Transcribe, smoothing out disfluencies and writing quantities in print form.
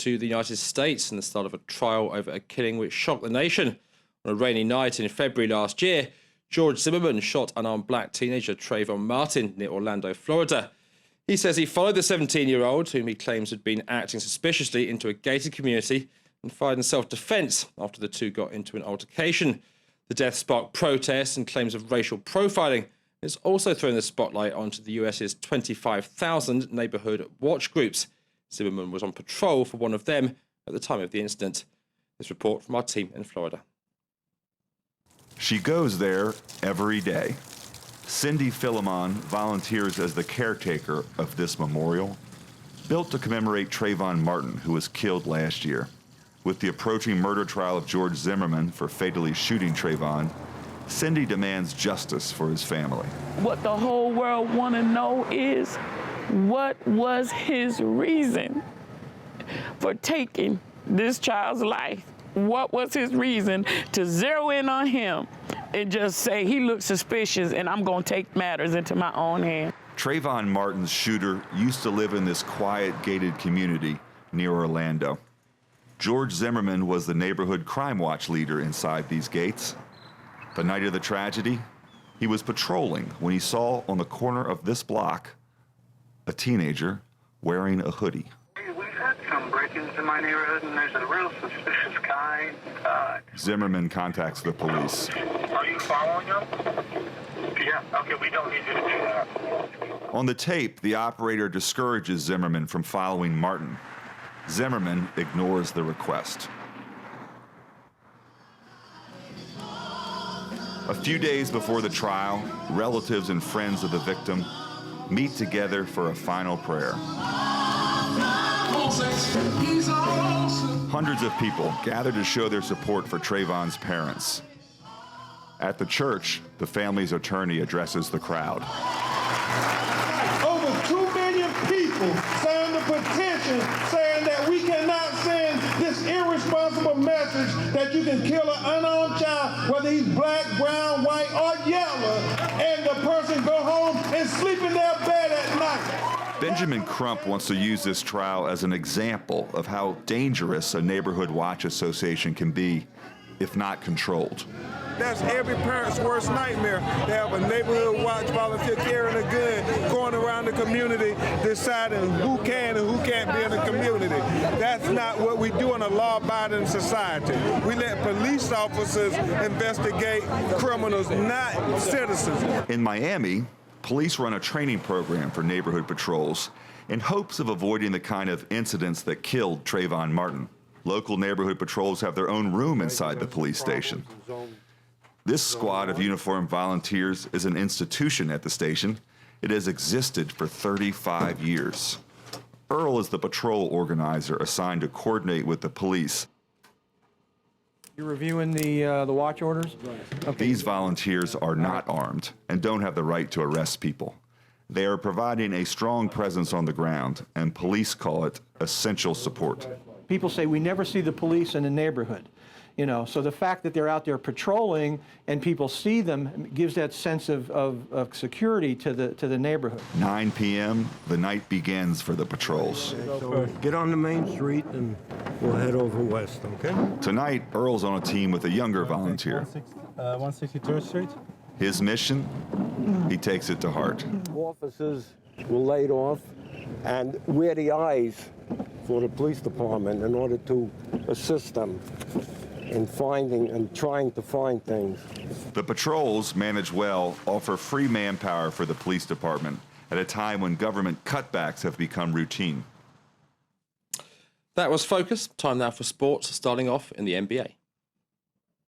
to the United States in the start of a trial over a killing which shocked the nation. On a rainy night in February last year, George Zimmerman shot unarmed black teenager Trayvon Martin near Orlando, Florida. He says he followed the 17-year-old, whom he claims had been acting suspiciously, into a gated community and fired in self-defence after the two got into an altercation. The death sparked protests and claims of racial profiling. It's also thrown the spotlight onto the US's 25,000 neighbourhood watch groups. Zimmerman was on patrol for one of them at the time of the incident. This report from our team in Florida. She goes there every day. Cindy Philemon volunteers as the caretaker of this memorial, built to commemorate Trayvon Martin, who was killed last year. With the approaching murder trial of George Zimmerman for fatally shooting Trayvon, Cindy demands justice for his family. What the whole world want to know is, what was his reason for taking this child's life? What was his reason to zero in on him and just say he looks suspicious and I'm going to take matters into my own hand? Trayvon Martin's shooter used to live in this quiet, gated community near Orlando. George Zimmerman was the neighborhood crime watch leader inside these gates. The night of the tragedy, he was patrolling when he saw on the corner of this block a teenager wearing a hoodie. We've had some break-ins in my neighborhood, and there's a real suspicious guy. Zimmerman contacts the police. Are you following him? Yeah, okay, we don't need you to do that. On the tape, the operator discourages Zimmerman from following Martin. Zimmerman ignores the request. A few days before the trial, relatives and friends of the victim meet together for a final prayer. Hundreds of people gather to show their support for Trayvon's parents. At the church, the family's attorney addresses the crowd. Over 2 million people signed the petition saying that we cannot send this irresponsible message that you can kill an unarmed child, whether he's black, brown, white, or yellow, and the person go home and sleep in their bed at night. Benjamin Crump wants to use this trial as an example of how dangerous a neighborhood watch association can be if not controlled. That's every parent's worst nightmare, to have a neighborhood watch volunteer carrying a gun, going around the community, deciding who can and who can't be in the community. That's not what we do in a law-abiding society. We let police officers investigate criminals, not citizens. In Miami, police run a training program for neighborhood patrols in hopes of avoiding the kind of incidents that killed Trayvon Martin. Local neighborhood patrols have their own room inside the police station. This squad of uniformed volunteers is an institution at the station. It has existed for 35 years. Earl is the patrol organizer assigned to coordinate with the police. You're reviewing the watch orders? Okay. These volunteers are not armed and don't have the right to arrest people. They are providing a strong presence on the ground, and police call it essential support. People say we never see the police in the neighborhood. You know, so the fact that they're out there patrolling and people see them gives that sense of security to the neighborhood. 9 p.m., the night begins for the patrols. So get on the main street and we'll head over west, okay? Tonight, Earl's on a team with a younger volunteer. 163rd Street. His mission? He takes it to heart. Officers were laid off, and we're the eyes for the police department in order to assist them in finding and trying to find things. The patrols, managed well, offer free manpower for the police department at a time when government cutbacks have become routine. That was Focus. Time now for sports, starting off in the NBA.